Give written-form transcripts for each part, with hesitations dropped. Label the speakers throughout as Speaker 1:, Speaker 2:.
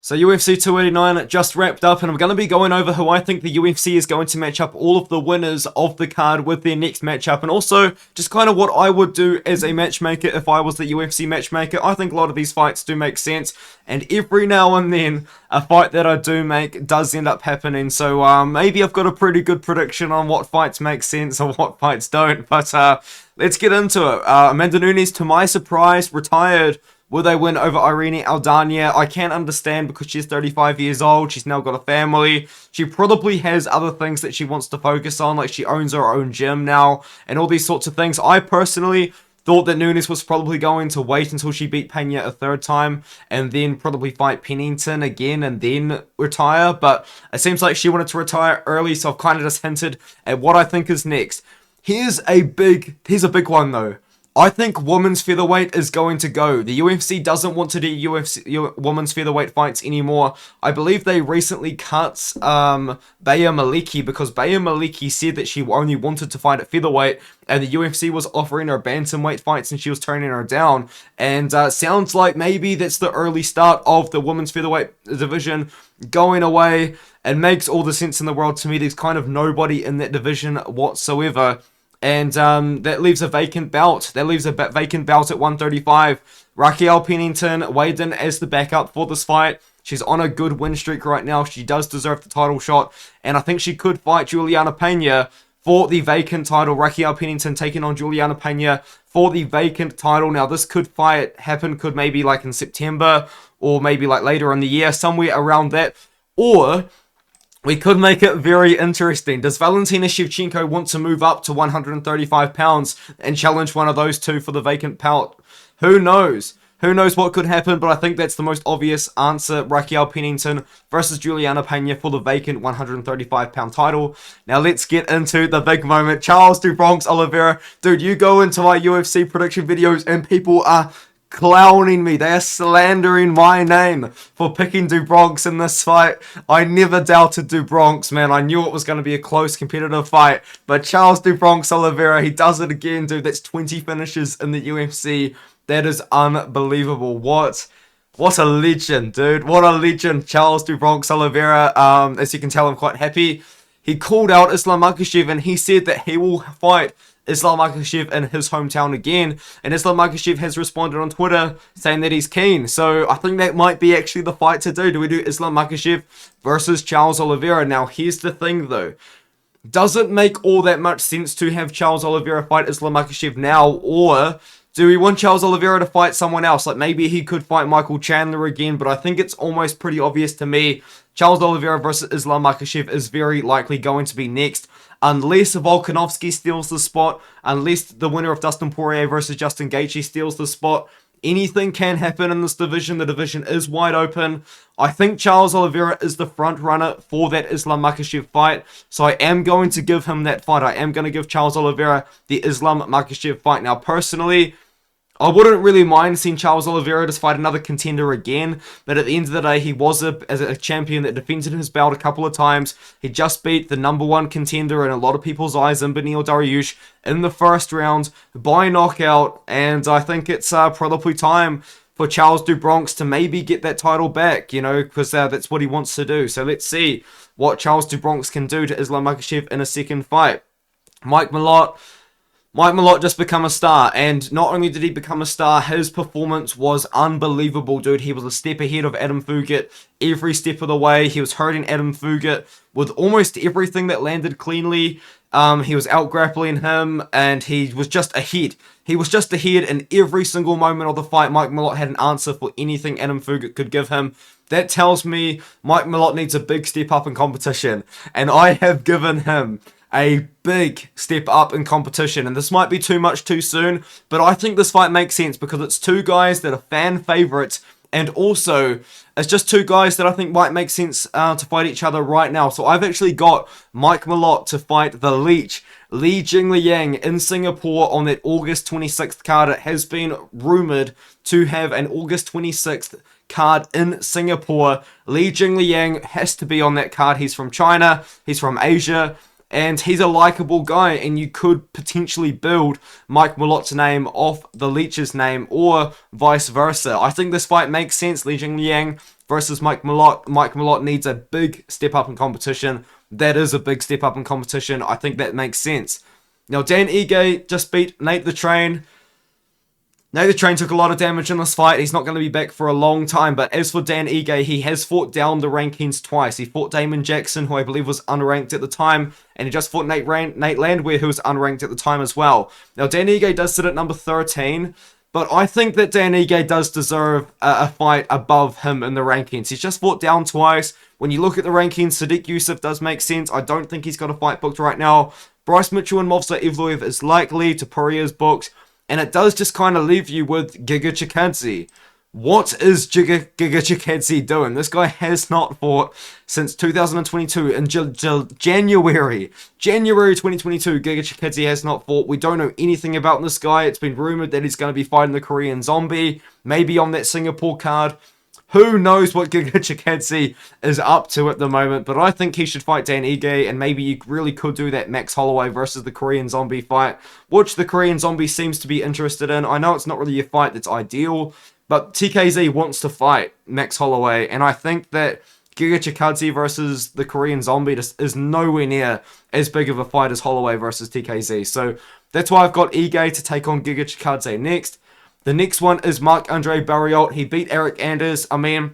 Speaker 1: So UFC 289 just wrapped up, and I'm going to be going over who I think the UFC is going to match up all of the winners of the card with their next matchup, and also just kind of what I would do as a matchmaker if I was the UFC matchmaker. I think a lot of these fights do make sense, and every now and then a fight that I do make does end up happening, so maybe I've got a pretty good prediction on what fights make sense or what fights don't, but let's get into it. Amanda Nunes, to my surprise, retired. Will they win over Irene Aldana? I can't understand because she's 35 years old. She's now got a family. She probably has other things that she wants to focus on, like she owns her own gym now and all these sorts of things. I personally thought that Nunes was probably going to wait until she beat Pena a third time and then probably fight Pennington again and then retire. But it seems like she wanted to retire early, so I've kind of just hinted at what I think is next. Here's a big one though. I think women's featherweight is going to go. The UFC doesn't want to do women's featherweight fights anymore. I believe they recently cut Baya Maliki because Baya Maliki said that she only wanted to fight at featherweight, and the UFC was offering her bantamweight fights and she was turning her down. And sounds like maybe that's the early start of the women's featherweight division going away, and makes all the sense in the world to me. There's kind of nobody in that division whatsoever. And that leaves a vacant belt. That leaves a vacant belt at 135. Raquel Pennington weighed in as the backup for this fight. She's on a good win streak right now. She does deserve the title shot. And I think she could fight Juliana Pena for the vacant title. Raquel Pennington taking on Juliana Pena for the vacant title. Now, this could could maybe like in September or maybe like later in the year, somewhere around that. Or we could make it very interesting. Does Valentina Shevchenko want to move up to 135 pounds and challenge one of those two for the vacant belt? Who knows? Who knows what could happen, but I think that's the most obvious answer. Raquel Pennington versus Juliana Pena for the vacant 135-pound title. Now let's get into the big moment. Charles do Bronx Oliveira. Dude, you go into my UFC prediction videos and people are clowning me. They are slandering my name for picking do Bronx in this fight. I never doubted do Bronx, man. I knew it was going to be a close competitive fight, but Charles do Bronx Oliveira, he does it again, dude. That's 20 finishes in the UFC. That is unbelievable. What a legend, dude. What a legend, Charles do Bronx Oliveira. As you can tell, I'm quite happy. He called out Islam Makhachev and he said that he will fight Islam Makhachev in his hometown again, and Islam Makhachev has responded on Twitter saying that he's keen. So I think that might be actually the fight to do. Do we do Islam Makhachev versus Charles Oliveira? Now here's the thing though, does it make all that much sense to have Charles Oliveira fight Islam Makhachev now, or do we want Charles Oliveira to fight someone else? Like maybe he could fight Michael Chandler again, but I think it's almost pretty obvious to me Charles Oliveira versus Islam Makhachev is very likely going to be next, unless Volkanovski steals the spot, unless the winner of Dustin Poirier versus Justin Gaethje steals the spot. Anything can happen in this division. The division is wide open. I think Charles Oliveira is the front runner for that Islam Makhachev fight, so I am going to give him that fight. I am going to give Charles Oliveira the Islam Makhachev fight. Now, personally, I wouldn't really mind seeing Charles Oliveira just fight another contender again, but at the end of the day, he was a champion that defended his belt a couple of times. He just beat the number one contender in a lot of people's eyes, in Beneil Dariush, in the first round by knockout, and I think it's probably time for Charles do Bronx to maybe get that title back, you know, because that's what he wants to do. So let's see what Charles do Bronx can do to Islam Makhachev in a second fight. Mike Malott just become a star, and not only did he become a star, his performance was unbelievable, dude. He was a step ahead of Adam Fugit every step of the way. He was hurting Adam Fugit with almost everything that landed cleanly. He was out-grappling him, and he was just ahead. He was just ahead in every single moment of the fight. Mike Malott had an answer for anything Adam Fugit could give him. That tells me Mike Malott needs a big step up in competition, and I have given him a big step up in competition, and this might be too much too soon, but I think this fight makes sense because it's two guys that are fan favorites, and also it's just two guys that I think might make sense to fight each other right now. So I've actually got Mike Malott to fight the Leech, Li Jingliang, in Singapore on that August 26th card. It has been rumored to have an August 26th card in Singapore. Li Jingliang has to be on that card. He's from China, he's from Asia, and he's a likable guy, and you could potentially build Mike Malott's name off the Leech's name, or vice versa. I think this fight makes sense. Li Jingliang versus Mike Malott. Mike Malott needs a big step up in competition. That is a big step up in competition. I think that makes sense. Now, Dan Ige just beat Nate the Train. Nate the Train took a lot of damage in this fight. He's not going to be back for a long time. But as for Dan Ige, he has fought down the rankings twice. He fought Damon Jackson, who I believe was unranked at the time. And he just fought Nate Landwehr, who was unranked at the time as well. Now, Dan Ige does sit at number 13. But I think that Dan Ige does deserve a fight above him in the rankings. He's just fought down twice. When you look at the rankings, Sadiq Yusuff does make sense. I don't think he's got a fight booked right now. Bryce Mitchell and Movsar Evloev is likely. Topuria's booked. And it does just kind of leave you with Giga Chikadze. What is Giga Chikadze doing? This guy has not fought since 2022. In January 2022, Giga Chikadze has not fought. We don't know anything about this guy. It's been rumored that he's going to be fighting the Korean Zombie. Maybe on that Singapore card. Who knows what Giga Chikadze is up to at the moment, but I think he should fight Dan Ige, and maybe you really could do that Max Holloway versus the Korean Zombie fight, which the Korean Zombie seems to be interested in. I know it's not really a fight that's ideal, but TKZ wants to fight Max Holloway, and I think that Giga Chikadze versus the Korean Zombie just is nowhere near as big of a fight as Holloway versus TKZ, so that's why I've got Ige to take on Giga Chikadze next. The next one is Marc-Andre Barriault. He beat Eric Anders. I mean,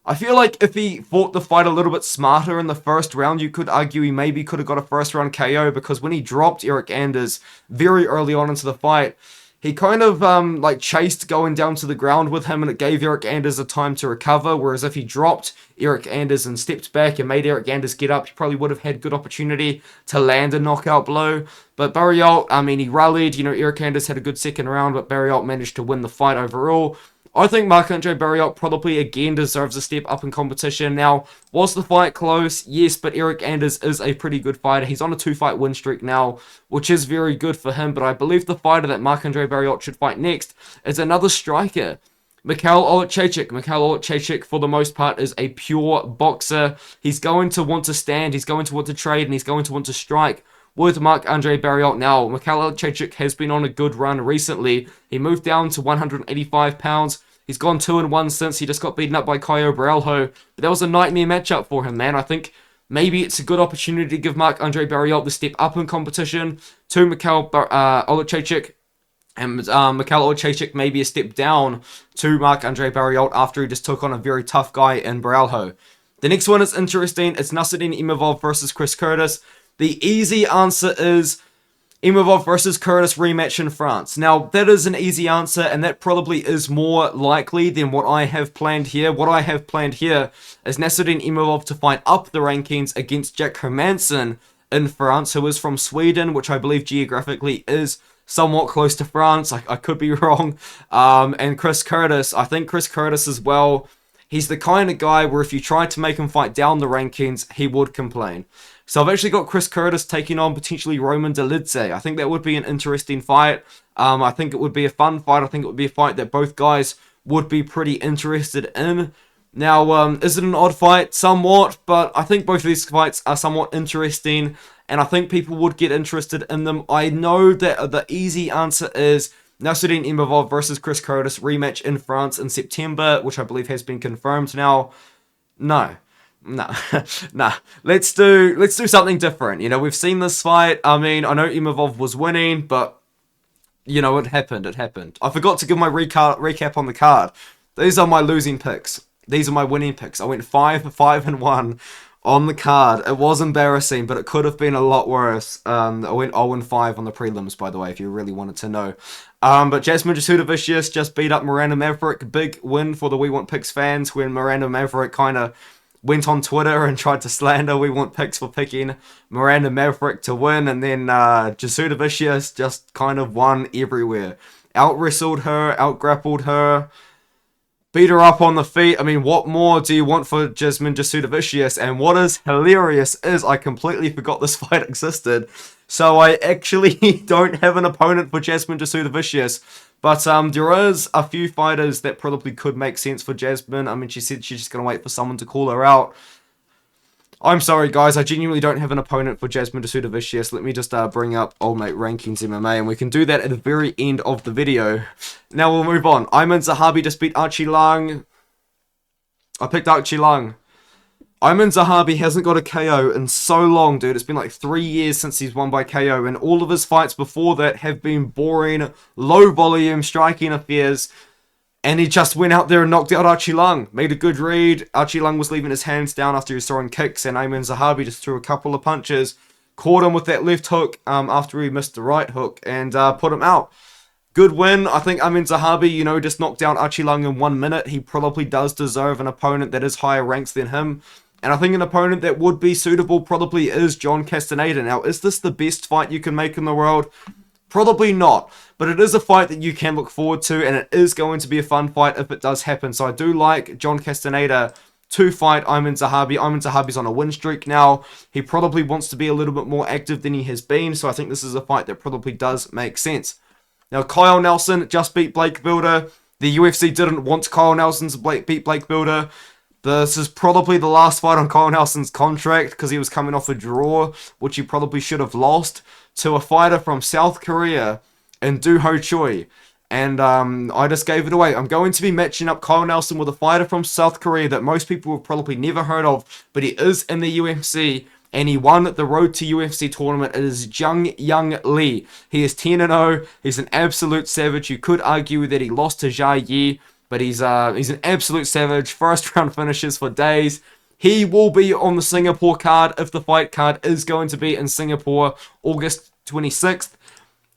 Speaker 1: I feel like if he fought the fight a little bit smarter in the first round, you could argue he maybe could have got a first round KO, because when he dropped Eric Anders very early on into the fight, he kind of like chased going down to the ground with him, and it gave Eric Anders a time to recover, whereas if he dropped Eric Anders and stepped back and made Eric Anders get up, he probably would have had good opportunity to land a knockout blow. But Barriault, I mean, he rallied. You know, Eric Anders had a good second round, but Barriault managed to win the fight overall. I think Marc-Andre Barriault probably again deserves a step up in competition. Now, was the fight close? Yes, but Eric Anders is a pretty good fighter. He's on a 2-fight win streak now, which is very good for him. But I believe the fighter that Marc-Andre Barriault should fight next is another striker, Mikhail Oliveira. Mikhail Oliveira, for the most part, is a pure boxer. He's going to want to stand, he's going to want to trade, and he's going to want to strike with Marc-Andre Barriault. Now, Mikhail Oliveira has been on a good run recently. He moved down to 185 pounds. He's gone 2-1 since. He just got beaten up by Caio Borralho. But that was a nightmare matchup for him, man. I think maybe it's a good opportunity to give Marc-Andre Barriault the step up in competition to Mikhail Oliveira. And Mikhail Oliveira maybe a step down to Marc-Andre Barriault after he just took on a very tough guy in Borralho. The next one is interesting. It's Nasruddin Imavov versus Chris Curtis. The easy answer is Imavov versus Curtis rematch in France. Now, that is an easy answer, and that probably is more likely than what I have planned here. What I have planned here is Nasruddin Imavov to fight up the rankings against Jack Hermansson in France, who is from Sweden, which I believe geographically is somewhat close to France. I could be wrong. And Chris Curtis, I think Chris Curtis as well, he's the kind of guy where if you tried to make him fight down the rankings, he would complain. So I've actually got Chris Curtis taking on potentially Roman Dolidze. I think that would be an interesting fight. I think it would be a fun fight. I think it would be a fight that both guys would be pretty interested in. Now, is it an odd fight? Somewhat, but I think both of these fights are somewhat interesting, and I think people would get interested in them. I know that the easy answer is Nasruddin Imavov versus Chris Curtis rematch in France in September, which I believe has been confirmed now. No. Nah. Let's do something different. You know, we've seen this fight. I mean, I know Imavov was winning, but you know, it happened. I forgot to give my recap on the card. These are my losing picks. These are my winning picks. I went 5-1 on the card. It was embarrassing, but it could have been a lot worse. I went 0-5 on the prelims, by the way, if you really wanted to know. But Jasmine Jasudavicius just beat up Miranda Maverick. Big win for the We Want Picks fans when Miranda Maverick kind of went on Twitter and tried to slander We Want Picks for picking Miranda Maverick to win, and then Jasudavicius just kind of won everywhere. Out-wrestled her, out-grappled her, beat her up on the feet. I mean, what more do you want for Jasmine Jasudavicius? And what is hilarious is I completely forgot this fight existed. So I actually don't have an opponent for Jasmine Jasudavicius. But there is a few fighters that probably could make sense for Jasmine. I mean, she said she's just going to wait for someone to call her out. I'm sorry, guys. I genuinely don't have an opponent for Jasmine Jasudavicius. Let me just bring up Old Mate Rankings MMA, and we can do that at the very end of the video. Now we'll move on. Ayman Zahabi just beat Archie Lang. I picked Archie Lung. Ayman Zahabi hasn't got a KO in so long, dude. It's been like 3 years since he's won by KO, and all of his fights before that have been boring, low volume, striking affairs. And he just went out there and knocked out Archie Lung. Made a good read. Archie Lung was leaving his hands down after he was throwing kicks, and Ayman Zahabi just threw a couple of punches. Caught him with that left hook after he missed the right hook, and put him out. Good win. I think Ayman Zahabi, just knocked down Archie Lung in 1 minute. He probably does deserve an opponent that is higher ranked than him. And I think an opponent that would be suitable probably is John Castaneda. Now, is this the best fight you can make in the world? Probably not, but it is a fight that you can look forward to, and it is going to be a fun fight if it does happen. So I do like John Castaneda to fight Ayman Zahabi. Ayman Zahabi's on a win streak now. He probably wants to be a little bit more active than he has been, so I think this is a fight that probably does make sense. Now, Kyle Nelson just beat Blake Builder. The UFC didn't want Kyle Nelson to beat Blake Builder. This is probably the last fight on Kyle Nelson's contract because he was coming off a draw, which he probably should have lost, to a fighter from South Korea in Do-Ho Choi. And I just gave it away. I'm going to be matching up Kyle Nelson with a fighter from South Korea that most people have probably never heard of, but he is in the UFC, and he won the Road to UFC tournament. It is Jung Young Lee. He is 10-0. He's an absolute savage. You could argue that he lost to Jia Yi, but he's an absolute savage. First round finishes for days. He will be on the Singapore card if the fight card is going to be in Singapore, August 26th.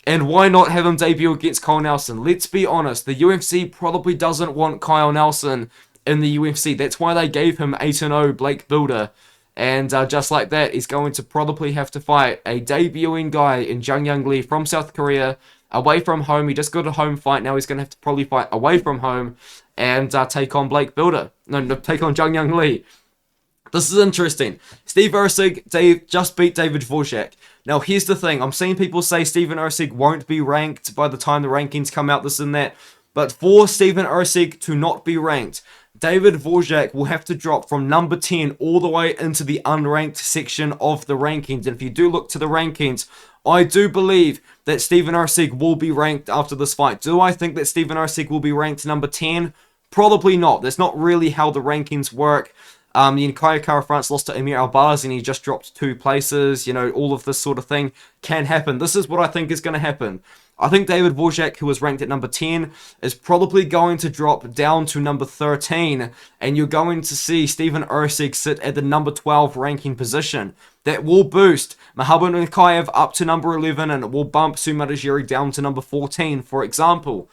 Speaker 1: And why not have him debut against Kyle Nelson? Let's be honest, the UFC probably doesn't want Kyle Nelson in the UFC. That's why they gave him 8-0 Blake Builder. And just like that, he's going to probably have to fight a debuting guy in Jung Young Lee from South Korea, away from home. He just got a home fight. Now he's going to have to probably fight away from home and take on Blake Builder. No, take on Jung Young Lee. This is interesting. Steve Erceg just beat David Dvorak. Now, here's the thing. I'm seeing people say Steven Erceg won't be ranked by the time the rankings come out, this and that. But for Steven Erceg to not be ranked, David Dvorak will have to drop from number 10 all the way into the unranked section of the rankings. And if you do look to the rankings, I do believe that Steven Erceg will be ranked after this fight. Do I think that Steven Erceg will be ranked number 10? Probably not. That's not really how the rankings work. Kaya Kara France lost to Emir Albaz and he just dropped 2 places. All of this sort of thing can happen. This is what I think is going to happen. I think David Dvorak, who was ranked at number 10, is probably going to drop down to number 13, and you're going to see Steven Erceg sit at the number 12 ranking position. That will boost Mahabub Nurmagomedov up to number 11, and it will bump Sumatajiri down to number 14, for example.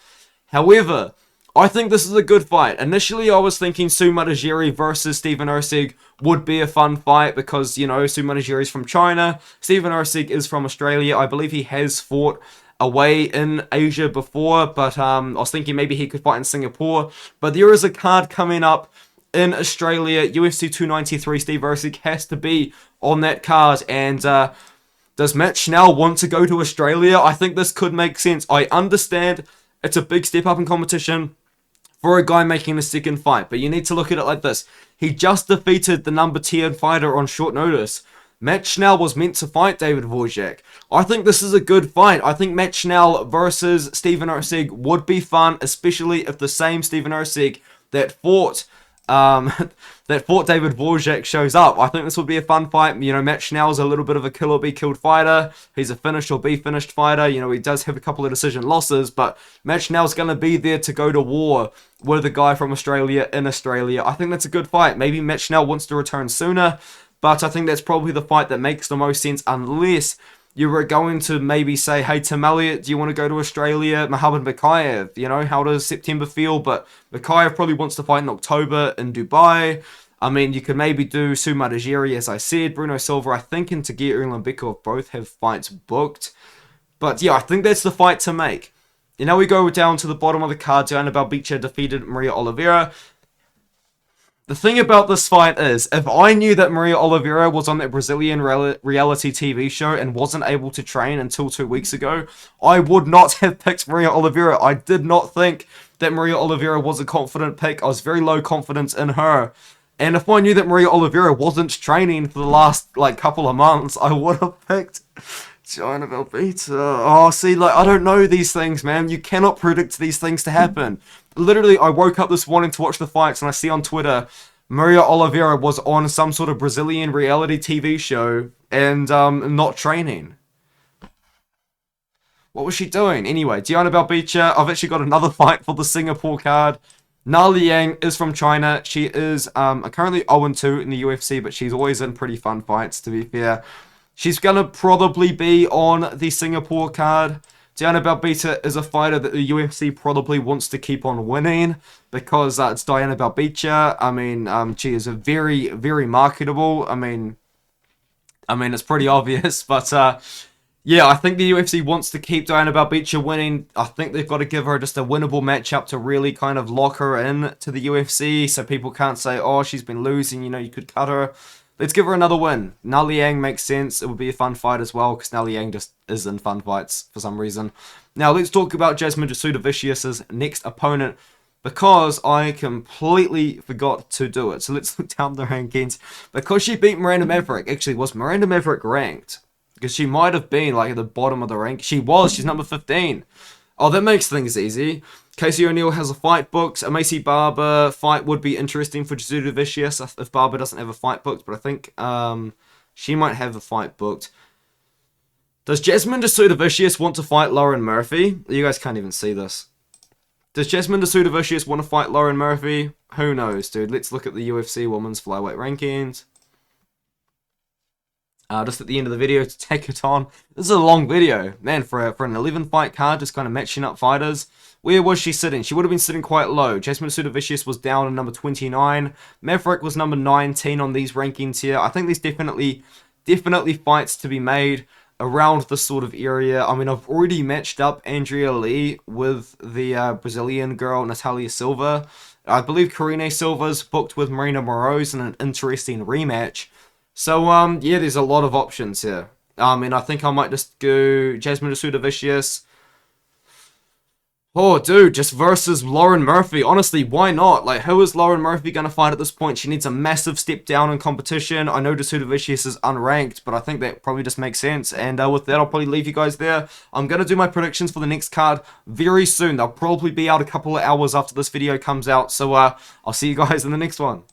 Speaker 1: However, I think this is a good fight. Initially, I was thinking Sumatajiri versus Steven Erceg would be a fun fight because, Sumatajiri is from China. Steven Erceg is from Australia. I believe he has fought away in Asia before, but I was thinking maybe he could fight in Singapore. But there is a card coming up in Australia, UFC 293. Steve Erceg has to be on that card. And does Matt Schnell want to go to Australia? I think this could make sense. I understand it's a big step up in competition for a guy making a second fight, but you need to look at it like this. He just defeated the number 10 fighter on short notice. Matt Schnell was meant to fight David Dvorak. I think this is a good fight. I think Matt Schnell versus Steven Erceg would be fun, especially if the same Steven Erceg that fought David Dvorak shows up. I think this would be a fun fight. Matt Schnell's a little bit of a kill or be killed fighter. He's a finish or be finished fighter. He does have a couple of decision losses, but Matt Schnell's going to be there to go to war with a guy from Australia in Australia. I think that's a good fight. Maybe Matt Schnell wants to return sooner, but I think that's probably the fight that makes the most sense, unless you were going to maybe say, hey, Tim Elliott, do you want to go to Australia? Mahabub Nurmagomedov, how does September feel? But Nurmagomedov probably wants to fight in October in Dubai. I mean, you could maybe do Sumatajiri, as I said. Bruno Silva, I think, and Tagir Ulanbekov both have fights booked. But yeah, I think that's the fight to make. And now we go down to the bottom of the card. Joanna Belbicha defeated Maria Oliveira. The thing about this fight is, if I knew that Maria Oliveira was on that Brazilian reality TV show and wasn't able to train until 2 weeks ago, I would not have picked Maria Oliveira. I did not think that Maria Oliveira was a confident pick. I was very low confidence in her. And if I knew that Maria Oliveira wasn't training for the last, couple of months, I would have picked Joanna Belbicha. Oh, see, I don't know these things, man. You cannot predict these things to happen. Literally, I woke up this morning to watch the fights, and I see on Twitter, Maria Oliveira was on some sort of Brazilian reality TV show and not training. What was she doing? Anyway, Diana Belbicha, I've actually got another fight for the Singapore card. Na Liang is from China. She is currently 0-2 in the UFC, but she's always in pretty fun fights, to be fair. She's going to probably be on the Singapore card. Diana Belbicha is a fighter that the UFC probably wants to keep on winning because it's Diana Belbicha. I mean, she is a very, very marketable. I mean, it's pretty obvious, but yeah, I think the UFC wants to keep Diana Belbicha winning. I think they've got to give her just a winnable matchup to really kind of lock her in to the UFC, so people can't say, oh, she's been losing, you know, you could cut her. Let's give her another win. Na Liang makes sense. It would be a fun fight as well, because Na Liang just is in fun fights for some reason. Now, let's talk about Jasmine Jasudavicius's next opponent, because I completely forgot to do it. So let's look down the rankings. Because she beat Miranda Maverick. Actually, was Miranda Maverick ranked? Because she might have been, like, at the bottom of the rank. She was. She's number 15. Oh, that makes things easy. Casey O'Neill has a fight booked. A Macy Barber fight would be interesting for Jasudavicius if Barber doesn't have a fight booked, but I think she might have a fight booked. Does Jasmine Jasudavicius want to fight Lauren Murphy? You guys can't even see this. Does Jasmine Jasudavicius want to fight Lauren Murphy? Who knows, dude? Let's look at the UFC Women's Flyweight Rankings. Just at the end of the video to take it on. This is a long video. Man, for an 11 fight card, just kind of matching up fighters. Where was she sitting? She would have been sitting quite low. Jasmine Jasudavicius was down at number 29. Maverick was number 19 on these rankings here. I think there's definitely fights to be made around this sort of area. I mean, I've already matched up Andrea Lee with the Brazilian girl, Natalia Silva. I believe Karine Silva's booked with Marina Moroz in an interesting rematch. So, yeah, there's a lot of options here. And I think I might just go Jasmine Jasudavicius. Oh, dude, just versus Lauren Murphy. Honestly, why not? Like, who is Lauren Murphy going to fight at this point? She needs a massive step down in competition. I know Jasudavicius is unranked, but I think that probably just makes sense. And with that, I'll probably leave you guys there. I'm going to do my predictions for the next card very soon. They'll probably be out a couple of hours after this video comes out. So, I'll see you guys in the next one.